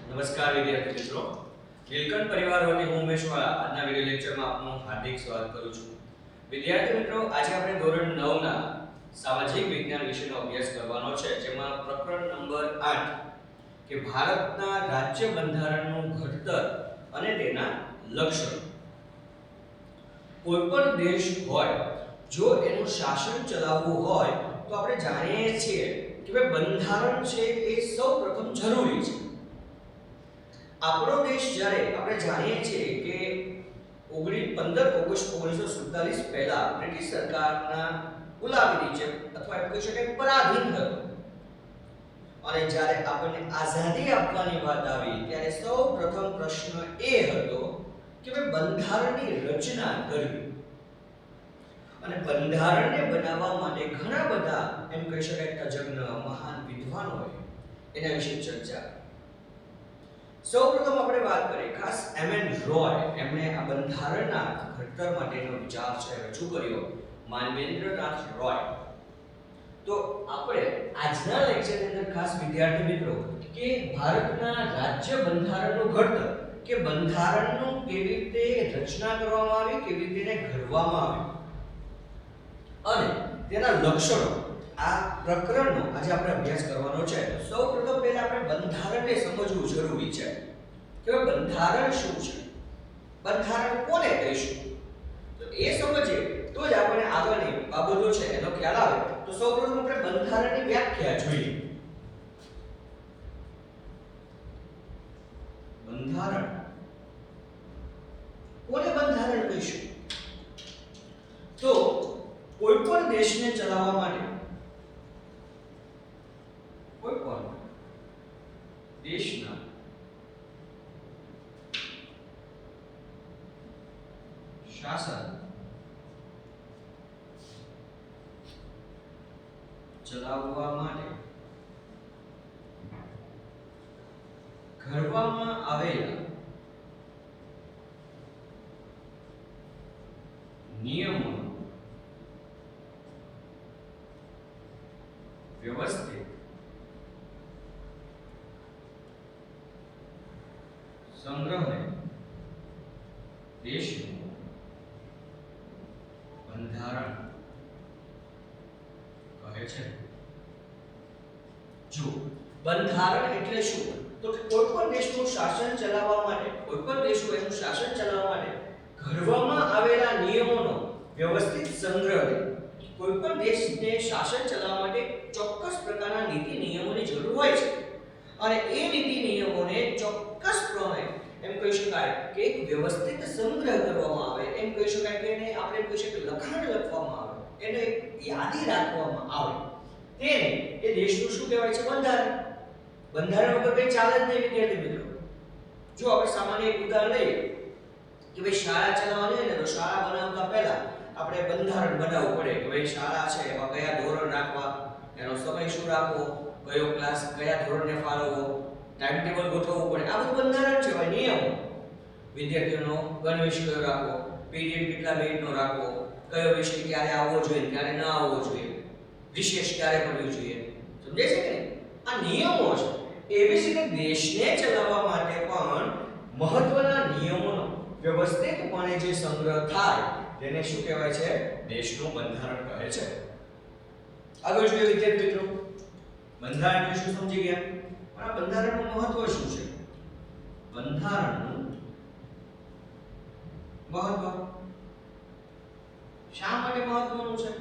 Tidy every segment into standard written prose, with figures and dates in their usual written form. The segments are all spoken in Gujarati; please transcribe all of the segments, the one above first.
નમસ્કાર વિદ્યાર્થી મિત્રો, નીલકંઠ પરિવાર વતી હું ઉમેશ વાળા આજના વિડિયો લેક્ચરમાં આપનું હાર્દિક સ્વાગત કરું છું. વિદ્યાર્થી મિત્રો, આજે આપણે ધોરણ 9 ના સામાજિક વિજ્ઞાન વિષયનો અભ્યાસ કરવાનો છે, જેમાં પ્રકરણ નંબર 8 કે ભારતના રાજ્ય બંધારણનું ઘડતર અને તેના લક્ષણો. કોઈ પણ દેશ હોય, જો એનું શાસન ચલાવવું હોય તો આપણે જાણીએ છીએ કે બંધારણ છે એ સૌપ્રથમ જરૂરી છે. આપણો દેશ જ્યારે આપણે જાણીએ છીએ કે 15 ઓગસ્ટ 1947 પહેલા બ્રિટિશ સરકારના ગુલામી નીચે અથવા એમ કહી શકાય પરાધીન હતો, અને જ્યારે આપણને આઝાદી આપવાની વાત આવી ત્યારે સૌપ્રથમ પ્રશ્ન એ હતો કે બંધારણની રચના કરવી. અને બંધારણને બનાવવા માટે ઘણા બધા એમ કહી શકાય તજજ્ઞ મહાન વિદ્વાનોએ એના વિશે ચર્ચા. સૌપ્રથમ આપણે વાત કરીએ ખાસ એમ.એન. રોય, એમણે આ બંધારણના ઘડતર માટેનો વિચાર છે રજૂ કર્યો, માનવેન્દ્રનાથ રોય. તો આપણે આજના લેક્ચરની અંદર ખાસ વિદ્યાર્થી મિત્રો કે ભારતના રાજ્ય બંધારણનું ઘડતર કે બંધારણનું કેવી રીતે રચના કરવામાં આવી, કેવી રીતે એને ઘડવામાં આવી અને તેના લક્ષણો, આ પ્રકરણનો આજે આપણે અભ્યાસ કરવાનો છે. સૌપ્રથમ પહેલા આપણે બંધારણને સમજવું જરૂરી છે કે બંધારણ શું છે, બંધારણ કોને કહીશું. તો એ સમજીએ તો જ આપણે આગળની બાબતો છે એનો ખ્યાલ આવે. તો સૌપ્રથમ આપણે બંધારણની વ્યાખ્યા જોઈએ. બંધારણ કોને બંધારણ કહીશું? તો કોઈ પણ દેશને ચલાવવા માટે, કોઈ પણ દેશના શાસન ચલાવવા માટે ઘડવામાં આવેલા નિયમો વ્યવસ્થિત સંગ્રહને દેશનું બંધારણ કહે છે. જો બંધારણ એટલે શું, તો કે કોઈ પણ દેશનું શાસન ચલાવવા માટે, કોઈ પણ દેશનું એનું શાસન ચલાવવા માટે ઘડવામાં આવેલા નિયમોનો વ્યવસ્થિત સંગ્રહ. કોઈ પણ દેશને શાસન ચલાવવા માટે ચોક્કસ પ્રકારના નીતિ નિયમોની જરૂર હોય છે, અને એ નીતિ નિયમોને ચોક્કસ પ્રમાણે એમ કહી શકાય કે એક વ્યવસ્થિત સંગ્રહ કરવામાં આવે, એમ કહી શકાય કે એને આપણે કહી શકીએ લખાણ લખવામાં આવે, એને યાદી રાખવામાં આવે. તેને એ દેશનું શું કહેવાય છે? બંધારણ. બંધારણ વગર કંઈ ચાલે જ નહીં વિદ્યાર્થી મિત્રો. જો આપણે સામાન્ય એક ઉદાહરણ લઈએ કે ભાઈ શાળા ચલાવવાની હોય ને, તો શાળા બનાવતા પહેલા આપણે બંધારણ બનાવવું પડે કે ભાઈ શાળા છે એમાં કયા ધોરણ રાખવા, એનો સમય શું રાખવો, કયો ક્લાસ કયા ધોરણને ફાળવવો, ટાઈમ ટેબલ ગોઠવવું પડે. આ બધું બંધારણ છે ભાઈ, નિયમો. વિદ્યાર્થીઓનો ગણવેશ કયો રાખવો, પીરિયડ કેટલા મિનિટનો રાખવો, કયો વિષય ક્યારે આવવો જોઈએ ક્યારે ન આવવો જોઈએ, વિશેષ ક્યારે પડવું જોઈએ. સમજે છે કે નહીં? આ નિયમો છે. એવી જ રીતે દેશને ચલાવવા માટે પણ મહત્વના નિયમોનો વ્યવસ્થિતપણે જે સંગ્રહ થાય તેને શું કહેવાય છે? દેશનું બંધારણ કહે છે. આગળ જોઈએ વિદ્યાર્થી મિત્રો, બંધારણ એટલે શું સમજી ગયા? પણ આ બંધારણનું મહત્વ શું છે? બંધારણનું મહત્વ શા માટે મહત્વનું છે?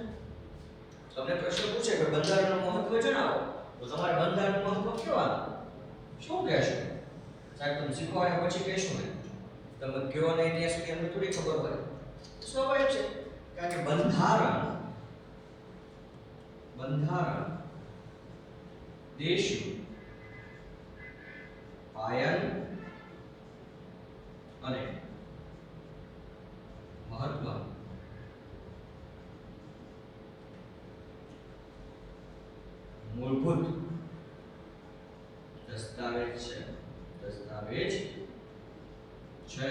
તમને પ્રશ્ન પૂછે કે બંધારણનું મહત્વ જણાવો, તો તમારે બંધારણનું મહત્વ કહેવાનું શું કહેશો? સાહેબ તમે શીખવાડ્યા પછી કહેશો ને, તમે કયો નહીં ત્યાં સુધી અમને થોડી ખબર હોય. સ્વાભાવિક છે, કારણ કે બંધારણ દેશનું પાયાનું અને મહત્વનું મૂળભૂત દસ્તાવેજ છે. દસ્તાવેજ છે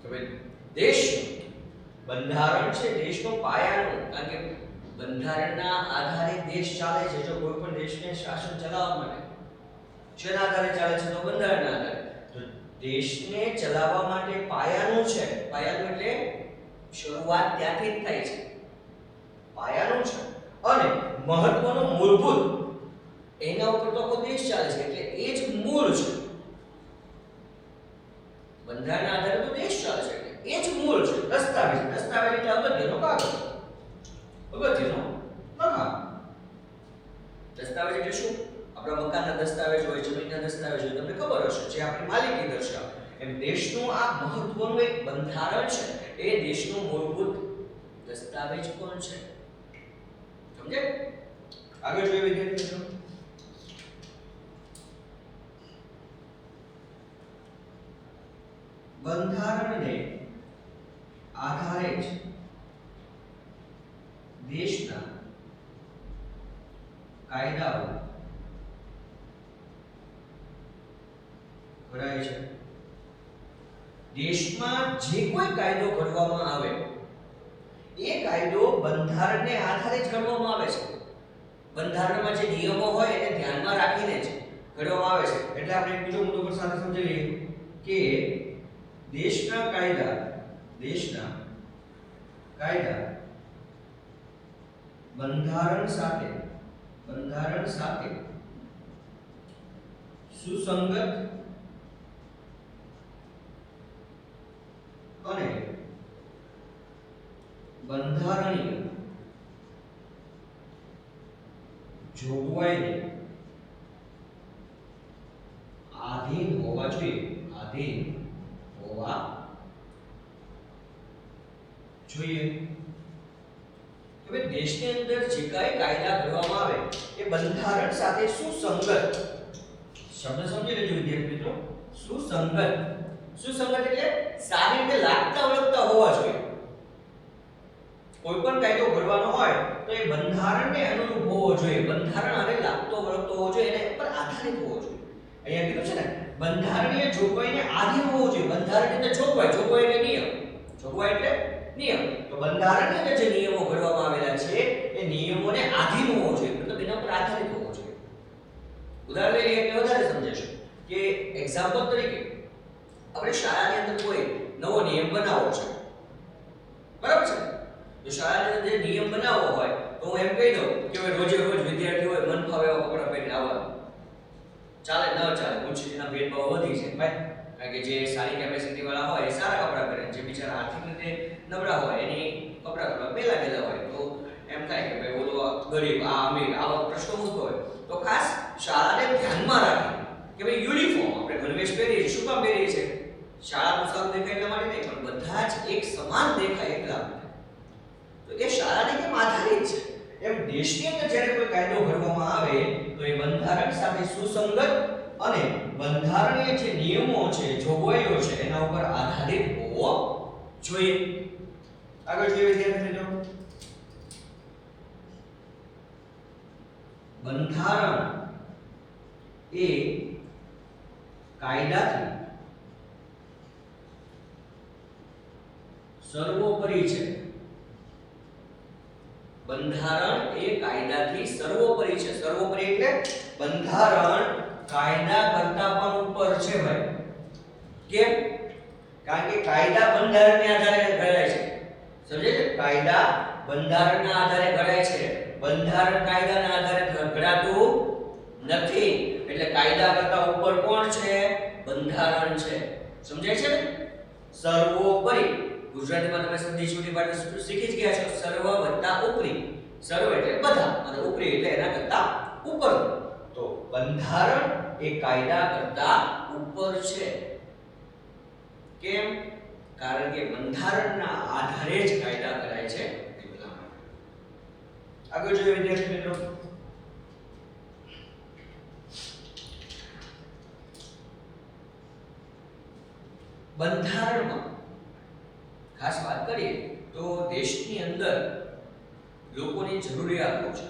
કે ભાઈ દેશનું બંધારણ છે દેશનો પાયાનું, કારણ કે બંધારણના આધારે દેશ ચાલે છે. જો કોઈ પણ દેશને શાસન ચલાવવા માટે શેના આધારે ચાલે છે? તો બંધારણના આધારે. દેશને ચલાવવા માટે પાયાનું છે, પાયાનું એટલે શરૂઆત ત્યાંથી જ થાય છે, પાયાનું છે અને મહત્વનું મૂળભૂત એના ઉપર તો આખો દેશ ચાલે છે એટલે એ જ મૂળ છે. બંધારણના આધારે તો દેશ ચાલે છે એટલે એ જ મૂળ છે. દસ્તાવેજ, દસ્તાવેજ એટલે અગત્યનો કાગળ, અગત્યનો લખાણ. દસ્તાવેજ એટલે શું? આપણા મકાનના દસ્તાવેજ હોય, જમીનના દસ્તાવેજ હોય, તમને ખબર હશે, જે આપણી માલિકી દર્શાવે. એમ દેશનું આ મહત્વનું એક બંધારણ છે, એ દેશનું મૂળભૂત દસ્તાવેજ પણ છે. સમજે? આગળ જોઈએ વિદ્યાર્થી મિત્રો. બંધારણને આધારે જ દેશના કાયદાઓ ઘડાય છે. દેશમાં જે કોઈ કાયદો ઘડવામાં આવે એ કાયદો બંધારણને આધારે જ ઘડવામાં આવે છે. બંધારણમાં જે નિયમો હોય એને ધ્યાનમાં રાખીને જ ઘડવામાં આવે છે. એટલે આપણે એક બીજો મુદ્દો પર સાથે સમજી લઈએ કે દેશના કાયદા બંધારણ સાથે સુસંગત અને બંધારણીય જોગવાઈને આધીન હોવા જોઈએ. હવે દેશની અંદર જે કાંઈ કાયદા ઘડવામાં આવે એ બંધારણ સાથે સુસંગત, શબ્દ સમજી લેજો વિદ્યાર્થી મિત્રો. સુસંગત એટલે સારી રીતે લાગતા વળગતા હોવા જોઈએ. કોઈ પણ કાયદો ઘડવાનો હોય તો એ બંધારણને અનુરૂપ હોવો જોઈએ, બંધારણ આને લાગતો વળગતો હોવો જોઈએ, એને પર આધારિત હોવો જોઈએ. અહીંયા કીધું છે ને બંધારણીય જોગવાઈને આધીન હોવો જોઈએ. બંધારણ એટલે જોગવાઈ એટલે નિયમ, જોગવાઈ એટલે નિયમ. તો બંધારણીય જે નિયમો ઘડવામાં આવેલા છે એ નિયમોને આધીન હોવો જોઈએ, મતલબ એના પર આધારિત હોવો જોઈએ. ઉદાહરણ લઈએ એટલે વધારે સમજાશે કે એક્ઝામ્પલ તરીકે આપણે શાળાની અંદર કોઈ નવો નિયમ બનાવવો છે, બરાબર છે? જો શાળાની અંદર જે નિયમ બનાવવો હોય તો હું એમ કહી દઉં કે હવે રોજે રોજ વિદ્યાર્થીઓએ મન ફાવે એવા કપડાં પહેરીને આવવાનું. ચાલે ન ચાલે, ઊંચીના ભેદભાવ વધી છે ભાઈ, કારણ કે જે સારી કેપેસિટી વાળા હોય એ સારા કપડાં પહેરે, જે બિચારા આર્થિક રીતે નબળા હોય એની કપડાં થોડા પહેલા હોય તો એમ થાય કે ભાઈ ઓલો ગરીબ આ અમીર આવા પ્રશ્નો મૂકતો હોય તો ખાસ શાળાને ધ્યાનમાં રાખી કે ભાઈ યુનિફોર્મ આપણે ગણવેશ પહેરીએ છીએ. શું કામ પહેરીએ છીએ? શાળાનું સારું દેખાય એટલા માટે નહીં, પણ બધા જ એક સમાન દેખાય એટલા માટે. તો એ શાળાને કેમ આધારિત છે એમ દેશની અંદર જ્યારે કોઈ કાયદો ઘડવામાં આવે તો એ બંધારણ સાથે સુસંગત અને બંધારણીય જે નિયમો છે, જોગવાઈઓ છે એના ઉપર આધારિત હોવો જોઈએ. આગળ જોઈએ વિદ્યાર્થી મિત્રો. બંધારણ એ કાયદાથી સર્વોપરી છે. બંધારણ એ કાયદાથી સર્વોપરી છે. સર્વોપરી એટલે બંધારણ કાયદા કરતા પણ ઉપર છે ભાઈ. કેમ? કારણ કે કાયદા બંધારણના આધારે ઘડાય છે. સમજે છે? કાયદા બંધારણના આધારે ઘડાય છે. બંધારણ કાયદાના આધારે ઘડાતું નથી. એટલે કાયદા કરતા ઉપર કોણ છે? બંધારણ છે. સમજાય છે ને? સર્વોપરી. ગુજરાતીમાં તમે સંધિ છૂટી પાડતા શીખી જ ગયા છો. સર્વ વત્તા ઉપરી. સર્વ એટલે બધા અને ઉપરી એટલે એના કરતા ઉપર. તો બંધારણ એ કાયદા કરતા ઉપર છે. કેમ? કારણ કે બંધારણના આધારે જ કાયદા કરાય છે. આગળ જોઈએ વિદ્યાર્થી મિત્રો. બંધારણમાં ખાસ વાત કરીએ તો દેશની અંદર લોકોની જરૂરિયાતો છે,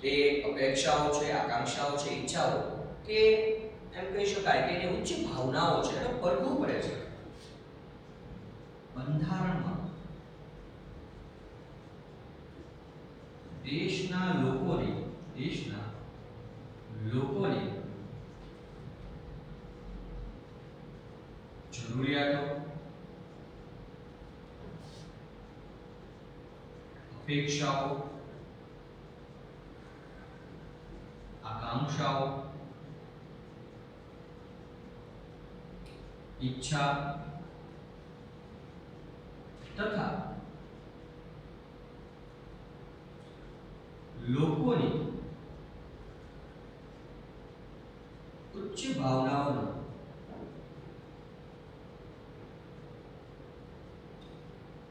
એ અપેક્ષાઓ છે, આકાંક્ષાઓ છે, ઈચ્છાઓ કે એમ કહી શકાય કે એની ઉચ્ચ ભાવનાઓ છે એનો પડઘો પડે છે. બંધારણમાં દેશના લોકોની અપેક્ષાઓ, આકાંક્ષાઓ, ઈચ્છા તથા લોકોની ઉચ્ચ ભાવનાઓનો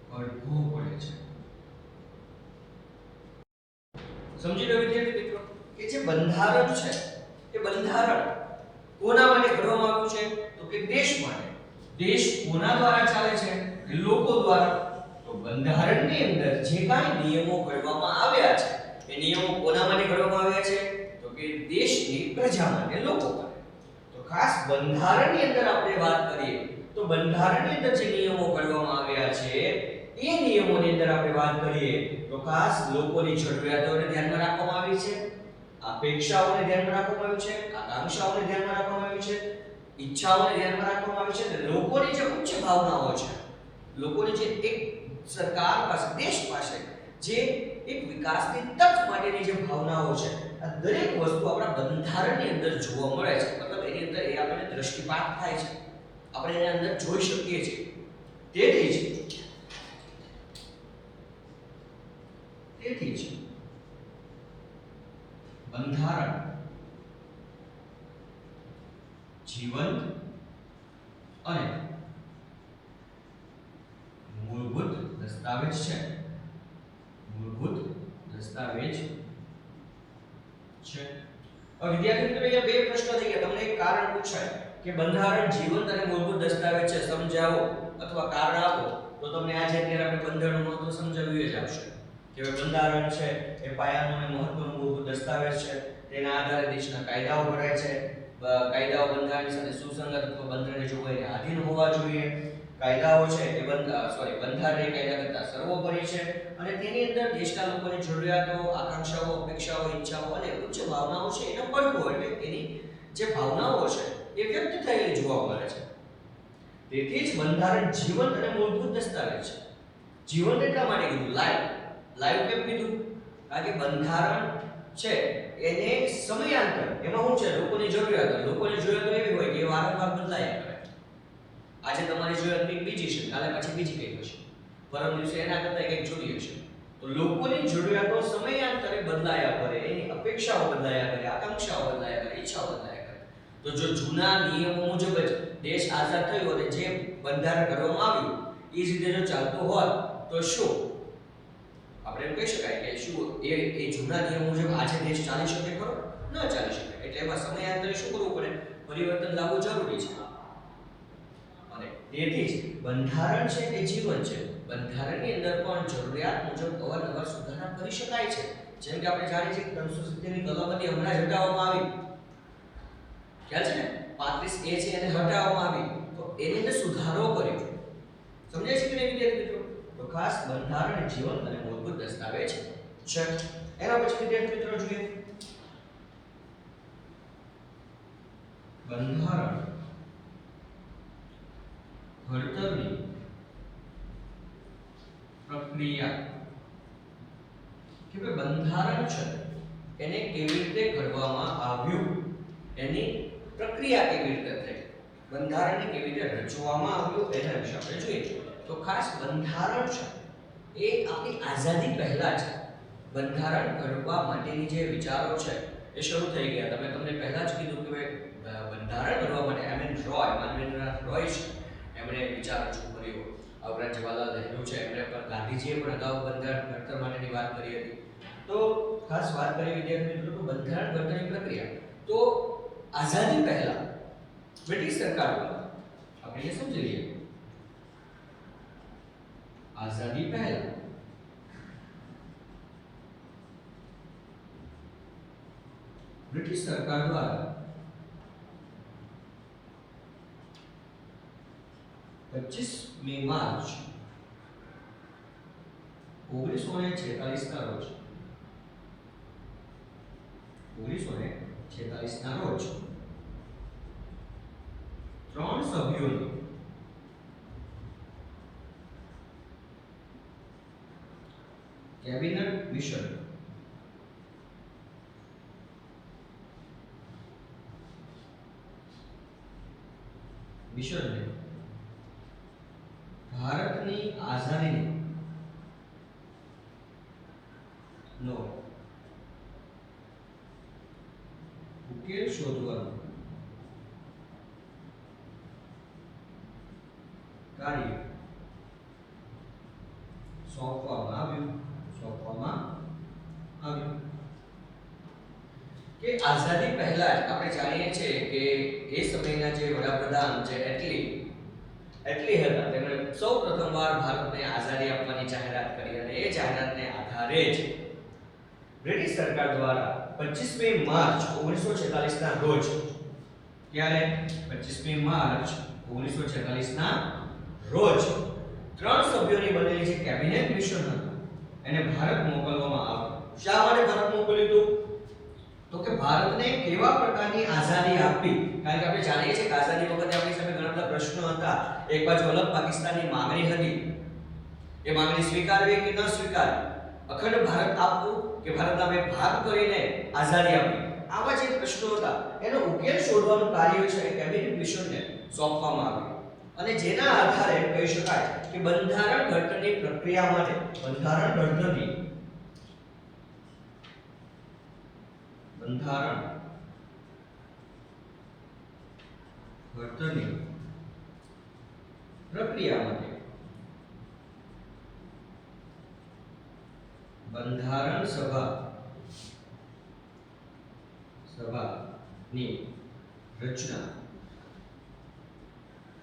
પડઘો પડે છે. સમજી લો વિદ્યાર્થી મિત્રો કે જે બંધારણ છે એ બંધારણ કોના માટે ઘડવામાં આવ્યું છે તો કે દેશ માટે. દેશ કોના દ્વારા ચાલે છે કે લોકો દ્વારા. તો બંધારણની અંદર જે કાંઈ નિયમો ઘડવામાં આવ્યા છે એ નિયમો કોના માટે ઘડવામાં આવ્યા છે તો કે દેશની પ્રજા માટે, લોકો માટે. તો ખાસ બંધારણની અંદર આપણે વાત કરીએ તો બંધારણની અંદર જે નિયમો ઘડવામાં આવ્યા છે એ નિયમોની અંદર આપણે વાત કરીએ તો ખાસ લોકોની જરૂરિયાતોને ધ્યાનમાં રાખવામાં આવી છે, અપેક્ષાઓને ધ્યાનમાં રાખવામાં આવી છે, આકાંક્ષાઓને ધ્યાનમાં રાખવામાં આવી છે, ઈચ્છાઓને ધ્યાનમાં રાખવામાં આવી છે અને લોકોની જે ઉચ્ચ ભાવનાઓ છે, લોકોની જે એક સરકાર પાસે, દેશ પાસે જે એક વિકાસની તક માટેની જે ભાવનાઓ છે, આ દરેક વસ્તુ આપણા બંધારણની અંદર જોવા મળે છે. મતલબ એની અંદર એ આપણને દ્રષ્ટિપાત થાય છે, આપણે એની અંદર જોઈ શકીએ છીએ. તેથી જ બંધારણ જીવંત અને મૂળભૂત દસ્તાવેજ છે. મૂળભૂત દસ્તાવેજ છે. હવે વિદ્યાર્થી મિત્રો અહીંયા બે પ્રશ્ન થઈ ગયા. તમને એક કારણ પૂછાય કે બંધારણ જીવંત અને મૂળભૂત દસ્તાવેજ છે, સમજાવો અથવા કારણ આપો. તો તમને આજે અત્યારે આપણે બંધારણનું મહત્વ સમજાવ્યું જ આવશે કે બંધારણ છે એ પાયાનો અને મહત્વનો મૂળભૂત દસ્તાવેજ છે. તેના આધારે દેશના કાયદાઓ ઘડાય છે. કાયદાઓ બંધારણની સાથે સુસંગત અથવા બંધારણની જોગવાઈને આધીન હોવા જોઈએ. કાયદાઓ છે એ બંધારણીય કાયદા કરતાં સર્વોપરી છે અને તેની અંદર દેશના લોકોની જરૂરિયાતો, આકાંક્ષાઓ, અપેક્ષાઓ, ઈચ્છાઓ અને ઉચ્ચ ભાવનાઓ છે એનો પડઘો એટલે એની જે ભાવનાઓ છે એ વ્યક્ત થયેલી જોવા મળે છે. તેથી જ બંધારણ જીવંત અને મૂળભૂત દસ્તાવેજ છે. જીવંત એટલા માટે કીધું, લાઈવ કેમ કીધું? કારણ કે બંધારણ છે એને સમયાંતર, એમાં શું છે, લોકોની જરૂરિયાતો એવી હોય કે વારંવાર બદલાયા કરે. આજે તમારી જરૂરિયાત કંઈક બીજી છે, કાલે પછી બીજી કંઈક હશે, પરમ દિવસે એના કરતાં કંઈક જુદી હશે. તો લોકોની જરૂરિયાતો સમયાંતરે બદલાયા કરે, એની અપેક્ષાઓ બદલાયા કરે, આકાંક્ષાઓ બદલાયા કરે, ઈચ્છાઓ બદલાયા કરે. તો જો જૂના નિયમો મુજબ જ દેશ આઝાદ થયો અને જે બંધારણ ઘડવામાં આવ્યું એ જ રીતે જો ચાલતું હોત તો શું આપણે એમ કહી શકાય કે શું એ જૂના નિયમ મુજબ આજે દેશ ચાલી શકે ખરો? ન ચાલી શકે. એટલે એમાં સમયાંતરે શું કરવું પડે? પરિવર્તન લાવવું જરૂરી છે. અને તેથી જ બંધારણ છે એ જીવન છે. બંધારણની અંદર પણ જરૂરિયાત મુજબ અવારનવાર સુધારા કરી શકાય છે. જેમ કે આપણે જાણીએ છીએ 370 ની કલમ હતી, હમણાં જ હટાવવામાં આવી. ખ્યાલ છે ને? 35A છે એને હટાવવામાં આવી. તો એની અંદર સુધારો કર્યો. સમજાય છે કે નહીં વિદ્યાર્થી મિત્રો? તો ખાસ બંધારણ જીવન અને મૂળભૂત દસ્તાવેજ છે. એના પછી વિદ્યાર્થી મિત્રો જોઈએ બંધારણ ઘડતરની પ્રક્રિયા. કે બંધારણ છે એને કેવી રીતે ઘડવામાં આવ્યું, એની પ્રક્રિયા કેવી રીતે થઈ, બંધારણને કેવી રીતે રચવામાં આવ્યું એના વિશે આપણે જોઈએ. તો ખાસ બંધારણ છે એ આપણી આઝાદી પહેલા છે. બંધારણ ઘડવા માટેની જે વિચારો છે એ શરૂ થઈ ગયા. તમને પહેલા જ કીધું કે બંધારણ ઘડવા માટે માનવેન્દ્રનાથ રોય છે, એમણે વિચાર રજૂ કર્યો. ઉપરાંત જવાહરલાલ નહેરુ છે, એમણે પણ ગાંધીજીએ પણ અગાઉ બંધારણ ઘડતર માટેની વાત કરી હતી. તો ખાસ વાત કરીએ વિદ્યાર્થી મિત્રો તો બંધારણ ઘડતરની પ્રક્રિયા. તો આઝાદી પહેલા બ્રિટિશ સરકાર દ્વારા આપણે એ સમજી લઈએ. આઝાદી પહેલા બ્રિટિશ સરકાર દ્વારા 25મી માર્ચ 1946 ના રોજ 1946 ના રોજ 3 સભ્યોની કેબિનેટ મિશન મિશનને ભારતની આઝાદીનો ઉકેલ શોધવાનું કાર્ય સોંપવામાં આવ્યું કે આઝાદી પહેલા જ આપણે જાણીએ છીએ કે એ સમયના જે વડાપ્રધાન જે એટલી હતા તેમણે સૌપ્રથમવાર ભારતને આઝાદી આપવાની જાહેરાત કરી અને એ જાહેરાતને આધારે જ બ્રિટિશ સરકાર દ્વારા 25મી માર્ચ 1946 ના રોજ ક્યારે 25મી માર્ચ 1946 ના રોજ 3 સભ્યોની બનેલી જે કેબિનેટ મિશન હતું એને ભારત મોકલવામાં આવ્યું. શા માટે ભારત મોકલ્યું હતું? તો કે ભારતને કેવા પ્રકારની આઝાદી આપવી, કારણ કે આપણે જાણીએ છીએ કે આઝાદી વખતે આપણી સામે ઘણા બધા પ્રશ્નો હતા. એક બાજુ અલગ પાકિસ્તાનની માંગણી હતી, એ માંગણી સ્વીકારવી કે ન સ્વીકારવી, અખંડ ભારત આપવું કે ભારતના બે ભાગ કરીને આઝાદી આપવી, આવા જે પ્રશ્નો હતા એનો ઉકેલ શોધવાનું કાર્ય છે એ કેબિનેટ મિશનને સોંપવામાં આવ્યું. અને જેના આધારે કહી શકાય કે બંધારણ ઘડતરની પ્રક્રિયા માટે બંધારણ ઘડતરની પ્રક્રિયા માટે બંધારણ સભાની રચના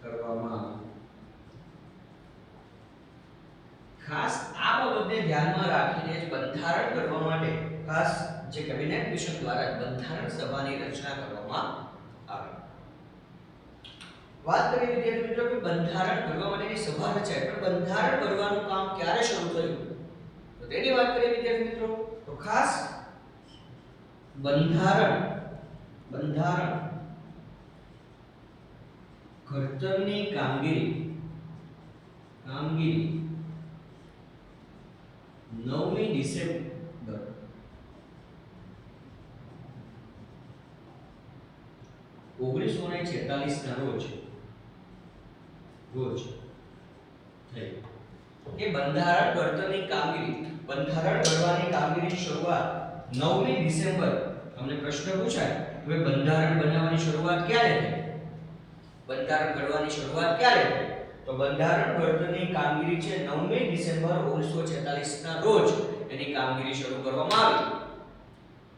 કરવામાં આવી. ખાસ આ બાબતને ધ્યાનમાં રાખીને જ બંધારણ ઘડવા માટે ખાસ જે કેબિનેટ મિશન દ્વારા બંધારણ સભાની રચના કરવામાં આવી. વાત કરીએ વિદ્યાર્થી મિત્રો કે બંધારણ ઘડવા માટેની સભા રચાય, પણ બંધારણ ઘડવાનું કામ ક્યારે શરૂ થયું તો તેની વાત કરીએ વિદ્યાર્થી મિત્રો તો ખાસ બંધારણ ઘડતરની કામગીરી 9મી ડિસેમ્બર 1946 ના રોજ થઈ. એ બંધારણ ઘડવાની કામગીરીની શરૂઆત 9મી ડિસેમ્બર. તમને પ્રશ્ન પૂછાય કે બંધારણ બનાવવાની શરૂઆત ક્યારે થઈ, બંધારણ ઘડવાની શરૂઆત ક્યારે થઈ? તો બંધારણ ઘડતરની કામગીરી છે 9મી ડિસેમ્બર 1946 ના રોજ એની કામગીરી શરૂ કરવામાં આવી.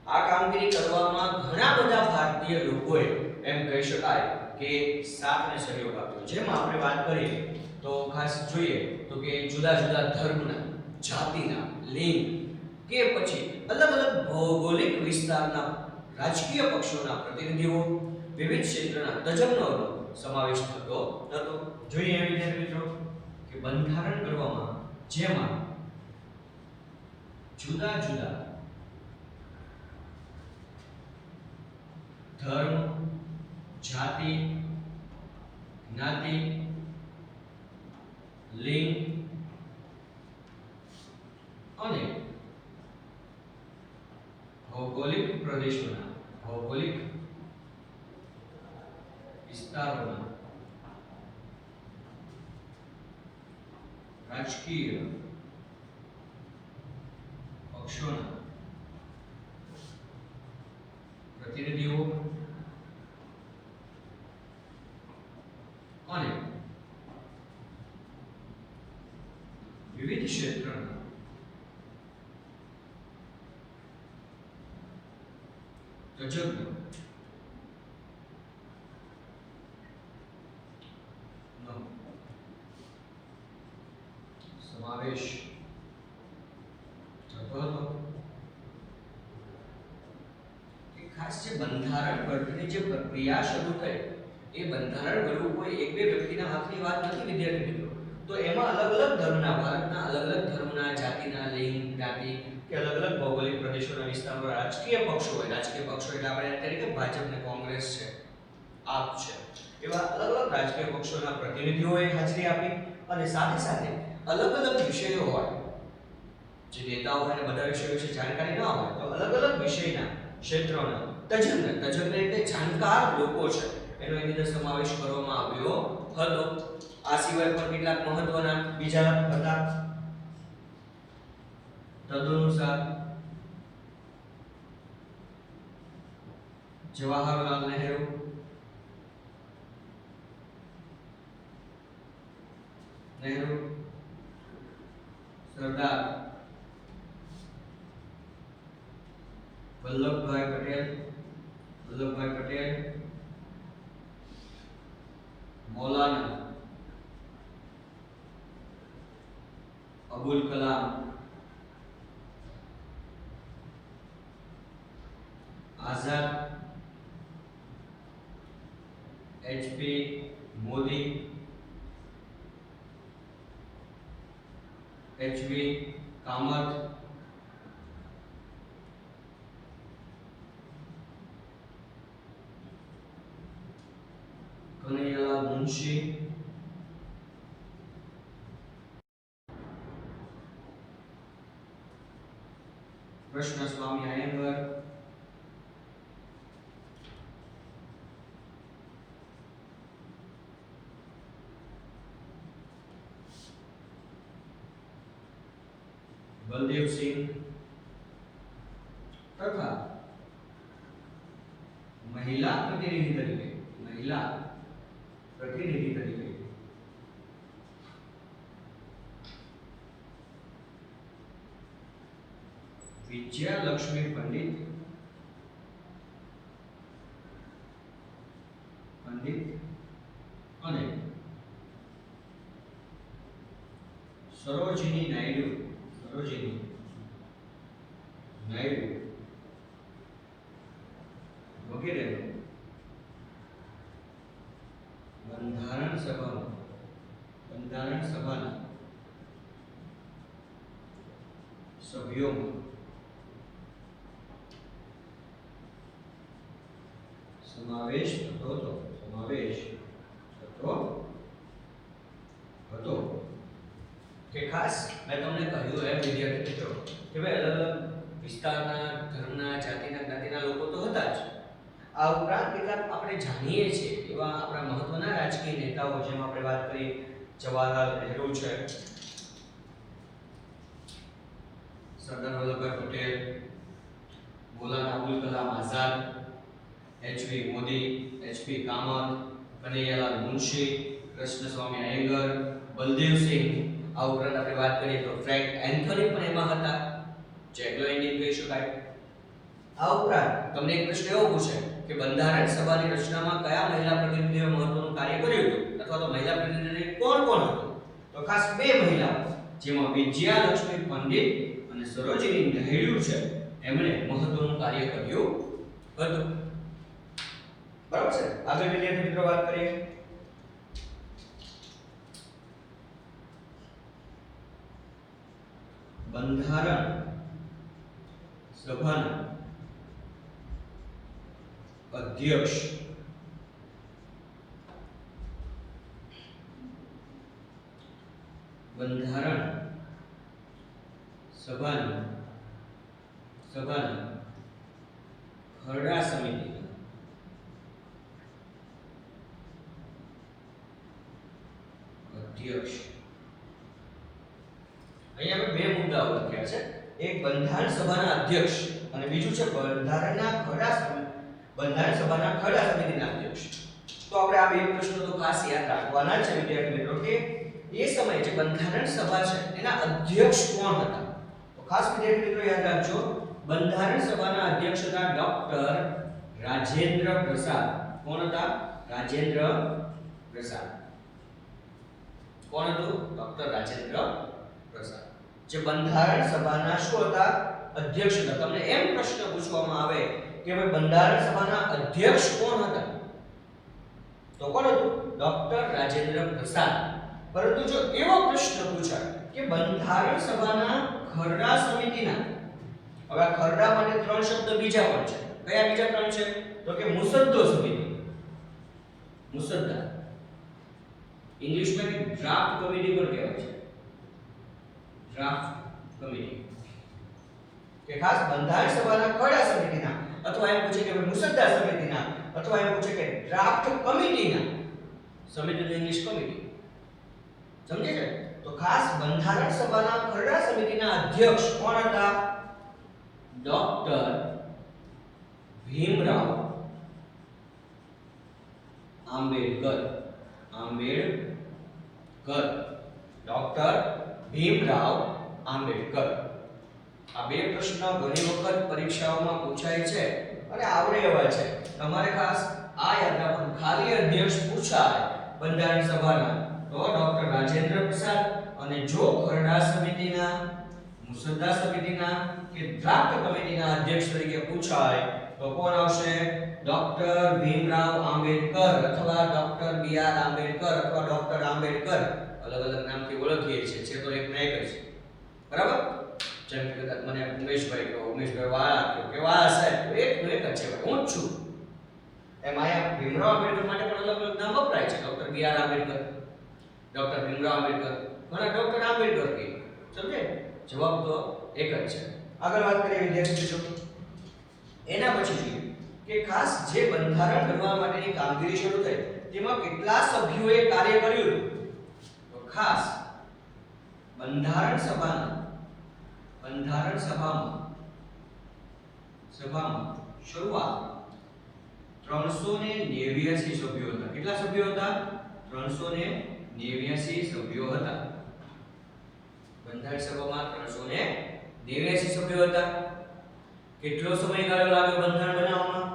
આ કામગીરી કરવામાં ઘણા બધા ભારતીય લોકોએ એમ કહી શકાય કે સાથ અને સહયોગ આપ્યો. જેમાં આપણે વાત કરીએ તો ખાસ જોઈએ તો કે જુદા જુદા ધર્મના, જાતિના, લિંગ કે પછી અલગ અલગ ભૌગોલિક વિસ્તારના રાજકીય પક્ષોના પ્રતિનિધિઓ, વિવિધ ક્ષેત્રના તજજ્ઞોનો સમાવેશ થતો હતો. જોઈએ વિદ્યાર્થી મિત્રો કે બંધારણ ઘડવામાં જેમાં જુદા જુદા ધર્મ, જાતિ, જ્ઞાતિ, લિંગ અને ભૌગોલિક વિસ્તારોના રાજકીય પક્ષોના પ્રતિનિધિઓ અને વિવિધ ક્ષેત્રના તજજ્ઞો સમાવેશ થતો હતો. કે ખાસ જે બંધારણ ઘડતરની જે પ્રક્રિયા શરૂ થઈ એ બંધારણ ઘડવું કોઈ એક બે વ્યક્તિના હાથની વાત નથી વિદ્યાર્થી મિત્રો. તો એમાં અલગ અલગ ધર્મના, ભારતના અલગ અલગ ધર્મના, જાતિના, લિંગ, જ્ઞાતિ કે અલગ અલગ ભૌગોલિક પ્રદેશોના વિસ્તારોના રાજકીય પક્ષો હોય. રાજકીય પક્ષો એટલે આપણે અત્યારે કે ભાજપ ને કોંગ્રેસ છે, આપ છે, એવા અલગ અલગ રાજકીય પક્ષોના પ્રતિનિધિઓએ હાજરી આપી અને સાથે સાથે અલગ અલગ વિષયો હોય જે નેતાઓ હોય બધા વિષયો વિશે જાણકારી ન હોય તો અલગ અલગ વિષયના ક્ષેત્રોના તજજ્ઞ એટલે જાણકાર લોકો છે એનો એની અંદર સમાવેશ કરવામાં આવ્યો હતો. આ સિવાય પણ કેટલાક મહત્વના બીજા હતા. તદનુસાર જવાહરલાલ નહેરુ, સરદાર વલ્લભભાઈ પટેલ, મૌલાના અબુલ કલામ, આઝાદ, એચપી મોદી, એચવી કામત, કનૈયાલાલ મુનશી, કૃષ્ણસ્વામી અયંગર, બલદેવસિંહ તથા મહિલા પ્રતિનિધિ તરીકે વિજયાલક્ષ્મી પંડિત અને સરોજિની નાયડુ વગેરે બંધારણ સભાના સભ્યોમાં સમાવેશ થતો હતો. કે ખાસ મેં તમને કહ્યું એમ વિદ્યાર્થી મિત્રો કે ભાઈ અલગ અલગ વિસ્તારના, ધર્મના, જાતિના, જ્ઞાતિના લોકો તો હતા જ. આ ઉપરાંત કેટલાક આપણે જાણીએ છીએ એવા આપણા મહત્વના રાજકીય નેતાઓ, જેમ આપણે વાત કરી જવાહરલાલ નહેરુ છે, સરદાર વલ્લભભાઈ પટેલ, મૌલાના અબુલ કલામ આઝાદ, એચવી મોદી, એચપી કામત, કનૈયાલાલ મુનશી, કૃષ્ણસ્વામી અયંગર, બલદેવસિંહ. આ ઉપરાંત આપણે વાત કરીએ તો ફ્રેન્ક એન્થોની પણ એમાં હતા, જે એંગ્લો ઇન્ડિયન કહી શકાય. આ ઉપરાંત તમને એક પ્રશ્ન એવો પૂછે કે બંધારણ સભાની રચનામાં કયા મહિલા પ્રતિનિધિઓએ મહત્વનું કાર્ય કર્યું હતું, અથવા તો મહિલા પ્રતિનિધિ કોણ હતું? તો ખાસ બે મહિલાઓ, જેમાં વિજયાલક્ષ્મી પંડિત અને સરોજિની નાયડુ છે, એમણે મહત્વનું કાર્ય કર્યું હતું. બરાબર છે. આગળ વિદ્યાર્થી મિત્રો વાત કરીએ. બંધારણ સભાના અધ્યક્ષ ખરડા સમિતિના અધ્યક્ષ. અહીંયા આપણે બે મુદ્દાઓ લખ્યા છે, એક બંધારણ સભાના અધ્યક્ષ અને બીજું છે બંધારણ સભાના ખરડા સમિતિના અધ્યક્ષ. તો આપણે આ બે પ્રશ્નો તો ખાસ યાદ રાખવાના છે વિદ્યાર્થી મિત્રો કે એ સમયે જે બંધારણ સભા છે એના અધ્યક્ષ કોણ હતા. તો ખાસ વિદ્યાર્થી મિત્રો યાદ રાખજો, બંધારણ સભાના અધ્યક્ષ હતા ડોક્ટર રાજેન્દ્ર પ્રસાદ. કોણ હતા? રાજેન્દ્ર પ્રસાદ. કોણ હતું? ડોક્ટર રાજેન્દ્ર પ્રસાદ. જે બંધારણ સભાના શું હતા? અધ્યક્ષ હતા. તમને એમ પ્રશ્ન પૂછવામાં આવે કે ભાઈ બંધારણ સભાના અધ્યક્ષ કોણ હતા, તો કોણ હતું? ડોક્ટર રાજેન્દ્ર પ્રસાદ. પરંતુ જો એવો પ્રશ્ન પૂછાય કે બંધારણ સભાના ખરડા સમિતિના, હવે આ ખરડા માટે ત્રણ શબ્દ બીજા પણ છે. કયા બીજા ત્રણ છે? તો કે મુસદ્દો સમિતિ, મુસદ્દા, ઇંગ્લિશમાં ડ્રાફ્ટ કમિટી પણ કહેવાય છે, ડ્રાફ્ટ કમિટી. કે ખાસ બંધારણ સભાના ખરડા સમિતિના અથવા એમ પૂછે કે ભાઈ મુસદ્દા સમિતિના અથવા એમ પૂછે કે ડ્રાફ્ટ કમિટીના, સમિતિનું ઇંગ્લિશ કમિટી, સમજે છે? તો ખાસ બંધારણ સભાના ખરડા સમિતિના અધ્યક્ષ કોણ હતા? ડોક્ટર ભીમરાવ આંબેડકર. ડોક્ટર ભીમરાવ આંબેડકર. આ બે પ્રશ્ન ઘણી વખત પરીક્ષાઓમાં પૂછાય છે અને આવડે એવા છે. તમારે ખાસ આ યાદ રાખવાનું, ખાલી અધ્યક્ષ પૂછાય બંધારણ સભાના તો ડોક્ટર રાજેન્દ્ર પ્રસાદ, અને જો ખરડા સમિતિના, મુસદ્દા સમિતિના કે ડ્રાફ્ટ કમિટીના અધ્યક્ષ તરીકે પૂછાય તો કોણ આવશે? ડોક્ટર ભીમરાવ આંબેડકર અથવા ડોક્ટર બી.આર. આંબેડકર અથવા ડોક્ટર આંબેડકર. અલગ અલગ નામથી ઓળખીએ છીએ, છે તો એક ના એક જ. બરાબર? જેમ કે કદાચ મને ઉમેશભાઈ કહો, ઉમેશભાઈ વાળા કહો કે વાળા સાહેબ, તો એક નો એક જ છે, હું જ છું. એમ આયા ભીમરાવ આંબેડકર માટે પણ અલગ અલગ નામ વપરાય છે. ડોક્ટર બી.આર. આંબેડકર, ડોક્ટર ભીમરાવ આંબેડકર, ઘણા ડોક્ટર આંબેડકર કહે. સમજે? જવાબ તો એક જ છે. આગળ વાત કરીએ વિદ્યાર્થી મિત્રો. એના પછી જોઈએ કે ખાસ જે બંધારણ ઘડવા માટેની કામગીરી શરૂ થઈ તેમાં કેટલા સભ્યોએ કાર્ય કર્યું? તો ખાસ બંધારણ સભામાં શરૂઆત 389 સભ્યો હતા. કેટલા સભ્યો હતા? 389 સભ્યો હતા. બંધારણ સભામાં 389 સભ્યો હતા. કેટલો સમયગાળો લાગ્યો બંધારણ બનાવવામાં?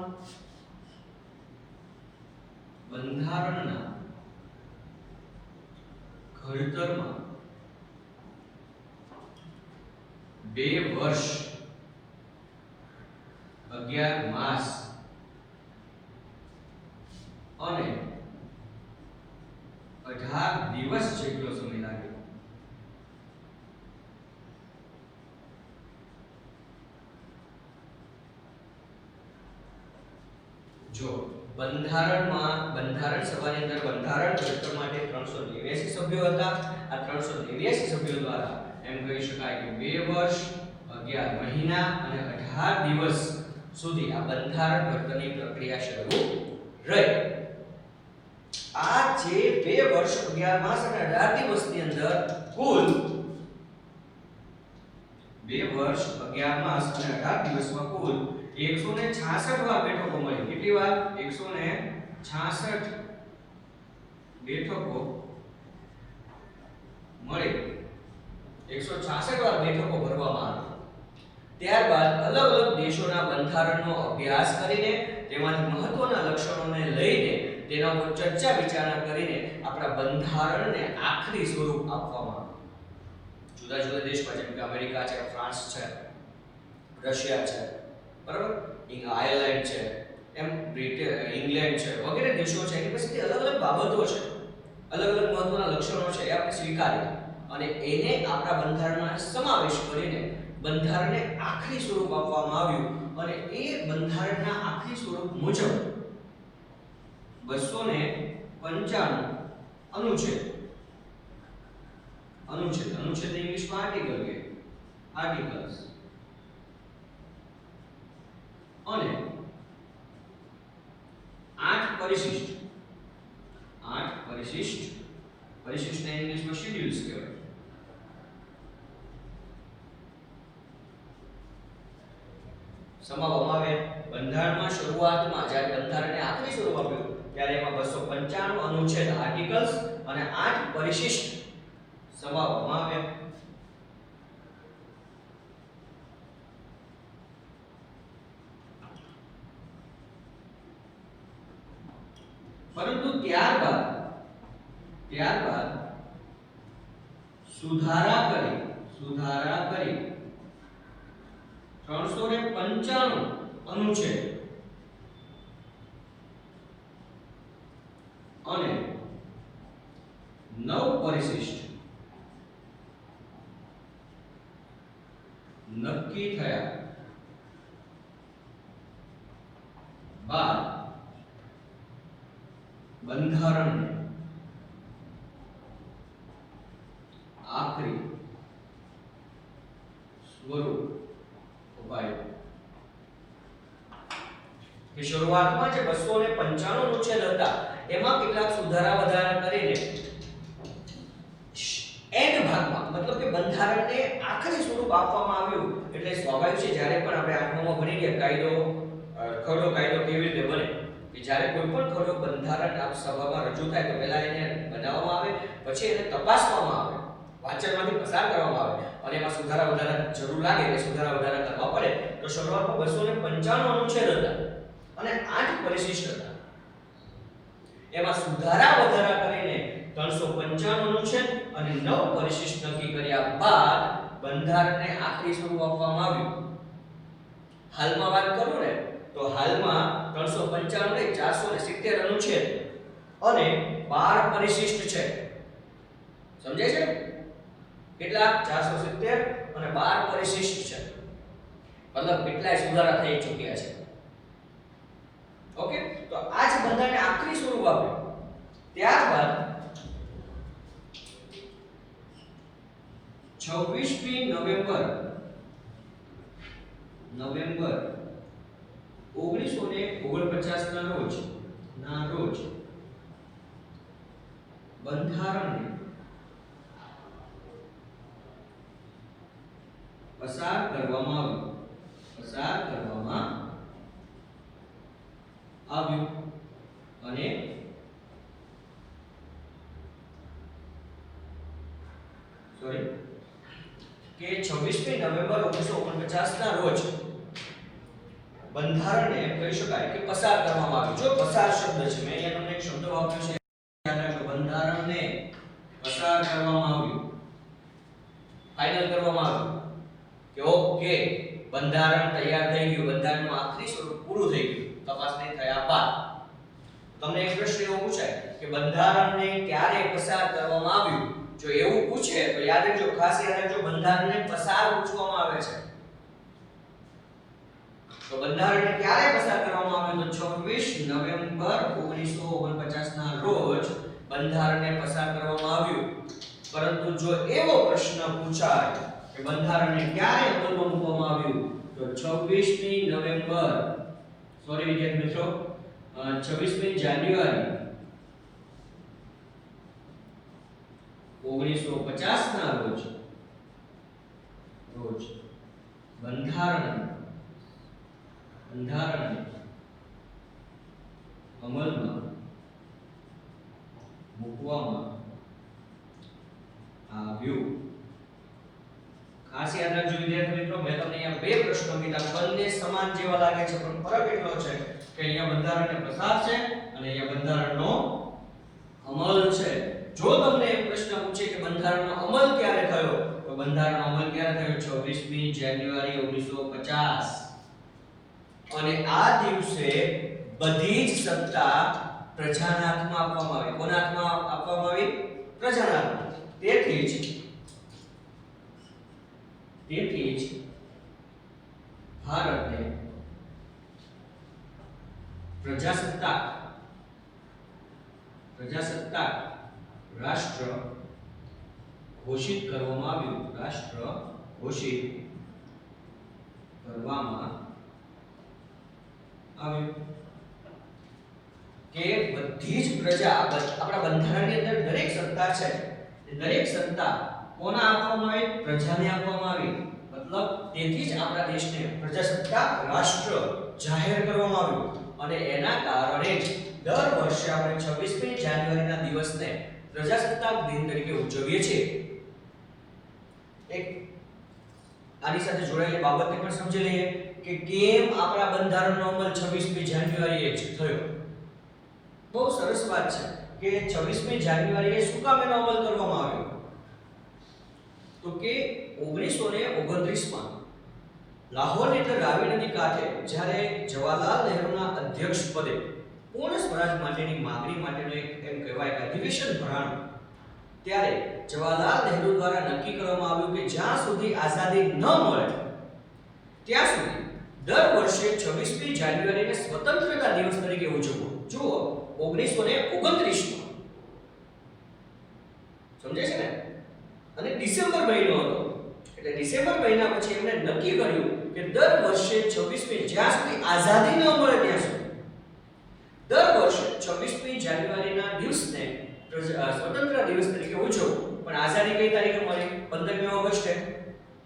બંધારણના ઘડતરમાં 2 વર્ષ 11 માસ અને 18 દિવસ જેટલો સમય લાગ્યો. જો બંધારણ સભાની અંદર બંધારણ ઘડતર માટે 389 સભ્યો હતા. આ 389 સભ્યો દ્વારા એમ કહી શકાય કે 2 વર્ષ 11 મહિના અને 18 દિવસ સુધી આ બંધારણ ઘડતરની પ્રક્રિયા શરૂ રહી. આ જે 2 વર્ષ 11 માસ અને 18 દિવસની અંદર કુલ 2 વર્ષ 11 માસ અને 18 દિવસમાં કુલ 166 વાર બેઠકો મળી. કેટલી વાર? 166 બેઠકો મળી. 166 વાર બેઠકો ભરવામાં આવી. ત્યારબાદ અલગ અલગ દેશોના બંધારણનો અભ્યાસ કરીને તેમાંથી મહત્વના લક્ષણોને લઈને તેના ઉપર ચર્ચા વિચારણા કરીને આપણા બંધારણને આખરી સ્વરૂપ આપવામાં આવ્યું. જુદા જુદા દેશમાં જેમ કે અમેરિકા છે, ફ્રાન્સ છે, રશિયા છે, બરાબર, આયર્લેન્ડ છે, એમ ઇંગ્લેન્ડ છે, વગેરે દેશો છે. એની પાસેથી અલગ અલગ બાબતો છે, અલગ અલગ મહત્વના લક્ષણો છે, એ આપણે સ્વીકારીએ અને એને આપણા બંધારણમાં સમાવેશ કરીને બંધારણને આખરી સ્વરૂપ આપવામાં આવ્યું. અને એ બંધારણના આખરી સ્વરૂપ મુજબ 295 અનુચ્છેદ ઇંગ્લિશમાં આર્ટિકલ કે આર્ટિકલ્સ અને 8 પરિશિષ્ટને ઇંગ્લિશમાં શેડ્યુલ્સ કહેવાય. સમાવવામાં આવે. બંધારણમાં શરૂઆતમાં જ્યારે બંધારણને આખરી સ્વરૂપ આપ્યું ત્યારે એમાં 295 અનુચ્છેદ આર્ટિકલ્સ અને 8 પરિશિષ્ટ સમાવવામાં આવ્યા. પરંતુ ત્યારબાદ સુધારા કરી 395 અનુચ્છેદ અને 9 પરિશિષ્ટ નક્કી થયા બાદ બંધારણને આખરી સ્વરૂપ કે શરૂઆતમાં જે 295 અનુચ્છેદ હતા એમાં કેટલાક સુધારા વધારા કરીને એન્ડ ભાગમાં મતલબ કે બંધારણને આખરી સ્વરૂપ આપવામાં આવ્યું. એટલે સ્વાભાવિક છે જ્યારે પણ આપણે આઠમામાં ભણી ગયા કાયદો ખરડો કાયદો કેવી રીતે બને કે જ્યારે કોઈ પણ ખરડો બંધારણ આપ સભામાં રજૂ થાય તો પહેલા એને બનાવવામાં આવે, પછી એને તપાસવામાં આવે, વાંચનમાંથી પસાર કરવામાં આવે અને એમાં સુધારા વધારા જરૂર લાગે એટલે સુધારા વધારા કરવા પડે. તો શરૂઆતમાં 295 અનુચ્છેદ હતા અને 8 પરિશિષ્ટ હતા. એમાં સુધારા વધારા કરીને 395 અનુચ્છેદ અને 9 પરિશિષ્ટ નક્કી કર્યા બાદ બંધારણને આખરી સ્વરૂપ આપવામાં આવ્યું. હાલમાં વાત કરું ને તો હાલમાં 395 ને 470 અનુચ્છેદ અને 12 પરિશિષ્ટ છે. સમજાય છે? કેટલા? 470 અને 12 પરિશિષ્ટ છે. મતલબ કેટલાય સુધારા થઈ ચૂક્યા છે. ઓકે, તો આ જ બંધારણને આખરી સ્વરૂપ આપ્યું. ત્યારબાદ 26મી નવેમ્બર 1949 ના રોજ બંધારણને પસાર કરવામાં આવ્યું અને કે 26મી નવેમ્બર 1949 ના રોજ બંધારણને કહી શકાય કે પસાર કરવામાં આવ્યું. જો પસાર શબ્દ છે, મેં અહીંયા તમને એક શબ્દ વાપર્યો છે, યાદ રાખજો. બંધારણને પસાર કરવામાં આવ્યું, ફાઇનલ કરવામાં આવ્યું કે ઓકે બંધારણ તૈયાર થઈ ગયું, બંધારણનું આખરી સ્વરૂપ પૂરું થઈ ગયું તપાસણી થયા બાદ. તમને એક પ્રશ્ન એવો પૂછાય કે બંધારણને ક્યારે પસાર કરવામાં આવ્યું? જો એવું પૂછે તો યાદ રાખજો, ખાસ યાદ રાખજો, બંધારણને પસાર પૂછવામાં આવે છે. તો બંધારણને ક્યારે પસાર કરવામાં આવ્યું? તો 26 નવેમ્બર 1949 ના રોજ બંધારણને પસાર કરવામાં આવ્યું. પરંતુ જો એવો પ્રશ્ન પૂછાય કે બંધારણને ક્યારે અમલમાં મૂકવામાં આવ્યું તો 26મી નવેમ્બર સોરી વિદ્યાર્થી મિત્રો 26મી જાન્યુઆરી 1950 ના રોજ બંધારણને અમલમાં મૂકવામાં આવ્યું. ખાસ યાદ રાખજો વિદ્યાર્થી મિત્રો, મેં તમને અહીંયા બે પ્રશ્નો કીધા, બંને સમાન જેવા લાગે છે પણ ફરક એટલો છે કે અહીંયા બંધારણને પસાર છે અને અહીંયા બંધારણનો અમલ છે. જો તમને એક પ્રશ્ન પૂછે કે બંધારણનો અમલ ક્યારે થયો તો બંધારણનો અમલ ક્યારે થયો? 26મી જાન્યુઆરી 1950. અને આ દિવસે બધી જ સત્તા પ્રજાના હાથમાં આપવામાં આવી. કોના હાથમાં આપવામાં આવી? પ્રજાના હાથમાં. તેથી જ ભારતને પ્રજાસત્તાક રાષ્ટ્ર ઘોષિત કરવામાં આવ્યું. કે બધી જ પ્રજા આપણા બંધારણની અંદર દરેક સત્તા છે, દરેક સત્તા કોના આપવામાં આવી? પ્રજાને આપવામાં આવી. મતલબ તેથી જ આપણા દેશને પ્રજાસત્તાક રાષ્ટ્ર જાહેર કરવામાં આવ્યું અને એના કારણે જ દર વર્ષે આપણે 26મી જાન્યુઆરીના દિવસને પ્રજાસત્તાક દિન તરીકે ઉજવીએ છીએ. એક આની સાથે જોડાયેલી બાબતને પણ સમજી લઈએ કે કેમ આપણા બંધારણનો અમલ 26મી જાન્યુઆરીએ થયો. બહુ સરસ વાત છે કે 26મી જાન્યુઆરીએ શું કામ એનો અમલ કરવામાં આવ્યો? તો કે 1929માં લાહોરની અંદર રાવી નદી કાંઠે જ્યારે જવાહરલાલ નહેરુના અધ્યક્ષ પદે પૂર્ણ સ્વરાજ માટેની માંગણી માટેનું એક એમ કહેવાય કે અધિવેશન ભરાણું, ત્યારે જવાહરલાલ નહેરુ દ્વારા નક્કી કરવામાં આવ્યું કે જ્યાં સુધી આઝાદી ન મળે ત્યાં સુધી દર વર્ષે 26મી જાન્યુઆરીને સ્વતંત્રતા દિવસ તરીકે ઉજવવો. જુઓ 1929માં, સમજાય છે ને? અને ડિસેમ્બર મહિનો હતો એટલે ડિસેમ્બર મહિના પછી એમણે નક્કી કર્યું કે દર વર્ષે 26મી જ્યાં સુધી આઝાદી ન મળે ત્યાં સુધી દર વર્ષે 26મી જાન્યુઆરીના દિવસને સ્વતંત્ર દિવસ તરીકે ઉજવો, પણ આઝાદી કઈ તારીખે મળી? 15મી ઓગસ્ટે.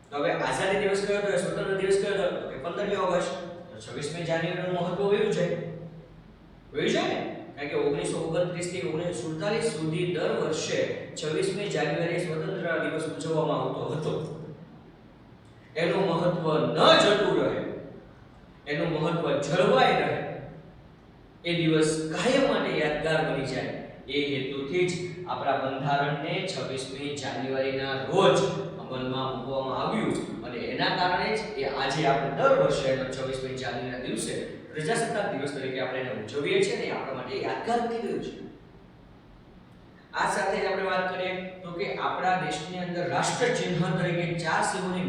તો હવે આઝાદી દિવસ કયો હતો, સ્વતંત્ર દિવસ કયો હતો? કે 15મી ઓગસ્ટ. તો 26મી જાન્યુઆરીનું મહત્વ વયું છે ને, કારણ કે 1929 થી 1947 સુધી દર વર્ષે 26મી જાન્યુઆરીએ સ્વતંત્ર દિવસ ઉજવવામાં આવતો હતો. એનું મહત્વ ન જતું રહે, એનું મહત્વ જળવાઈ રહે, એ દિવસ કાયમ માટે યાદગાર બની જાય, એ હેતુથી જ આપણા બંધારણને 26મી જાન્યુઆરીના રોજ અમલમાં મૂકવામાં આવ્યું. અને એના કારણે જ એ આજે આપણે દર વર્ષે 26મી જાન્યુઆરીના દિવસે પ્રજાસત્તાક દિવસ તરીકે આપણે એને ઉજવીએ છીએ, ને આપણા માટે યાદગાર બની ગયું છે. આ સાથે જ આપણે વાત કરીએ તો કે આપણા દેશની અંદર રાષ્ટ્ર ચિહ્ન તરીકે ચાર સિંહોની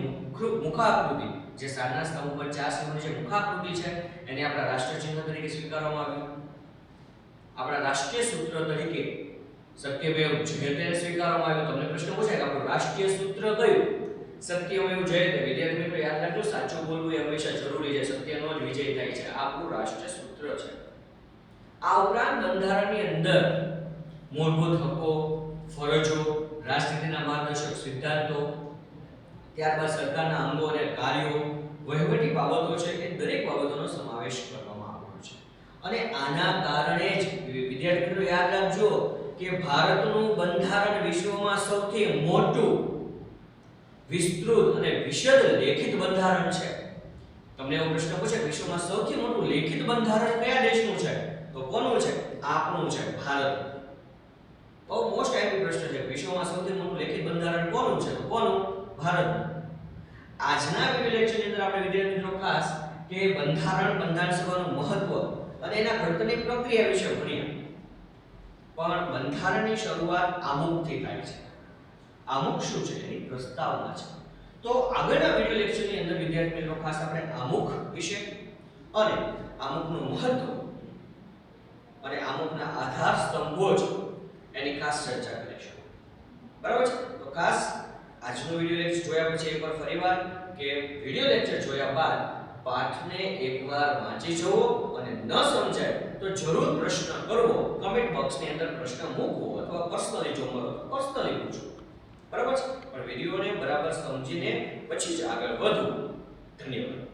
મુખાકૃતિ, જે સારના સ્તંભ પર ચાર સિંહોની જે મુખાકૃતિ છે, એને આપણા રાષ્ટ્ર ચિહ્ન તરીકે સ્વીકારવામાં આવ્યું. આપણા રાષ્ટ્રીય સૂત્ર તરીકે સત્યમેવ જયતે સ્વીકારવામાં આવ્યું. તમને પ્રશ્ન પૂછાય કે આપણું રાષ્ટ્રીય સૂત્ર કયું? સત્યમેવ જયતે. વિદ્યાર્થી મિત્રો યાદ રાખજો, સાચું બોલવું એ હંમેશા જરૂરી છે, સત્યનો જ વિજય થાય છે. આ આપણું રાષ્ટ્રીય સૂત્ર છે. આ ઉપરાંત બંધારણની અંદર મૂળભૂત હકો, ફરજો, રાજનીતિના માર્ગદર્શક સિદ્ધાંતો, ત્યારબાદ સરકારના અંગો અને કાર્યો, વહીવટી બાબતો છે, એ દરેક બાબતોનો સમાવેશ કરવામાં આવ્યો છે. અને આના કારણે જ વિદ્યાર્થી મિત્રો યાદ રાખજો કે ભારતનું બંધારણ વિશ્વમાં સૌથી મોટું, વિસ્તૃત અને વિશદ લેખિત બંધારણ છે. તમને એવો પ્રશ્ન પૂછે વિશ્વમાં સૌથી મોટું લેખિત બંધારણ કયા દેશનું છે? તો કોનું છે? આપણું છે, ભારત. બહુ મોસ્ટ આઈએમપી પ્રશ્ન છે, વિશ્વમાં સૌથી મોટું લેખિત બંધારણ કોનું છે? તો કોનું? ભારતનું. આજના વિડિયો લેક્ચરની અંદર આપણે વિદ્યાર્થી મિત્રો ખાસ કે બંધારણ સભાનું મહત્વ અને એના ઘડતરની પ્રક્રિયા વિશે ભણીએ. પણ બંધારણની શરૂઆત આમુખથી થાય છે. આમુખ શું છે? એની પ્રસ્તાવના છે. તો આગળના વિડિયો લેક્ચરની અંદર વિદ્યાર્થી મિત્રો ખાસ આપણે આમુખ વિશે અને આમુખનું મહત્વ અને આમુખના આધાર સ્તંભો છે એની ખાસ ચર્ચા કરીશું. બરાબર છે? તો ખાસ આજનો વિડિયો લેક્ચર જોયા પછી એકવાર ફરીવાર કે વિડિયો લેક્ચર જોયા બાદ પાઠને એકવાર વાંચી જવો અને ન સમજાય તો જરૂર પ્રશ્ન કરવો, કમેન્ટ બોક્સની અંદર પ્રશ્ન મૂકવો અથવા પર્સનલી જો મળો તો પર્સનલી પૂછો. બરાબર છે? પણ વિડિયોને બરાબર સમજીને પછી જ આગળ વધવું. ધન્યવાદ.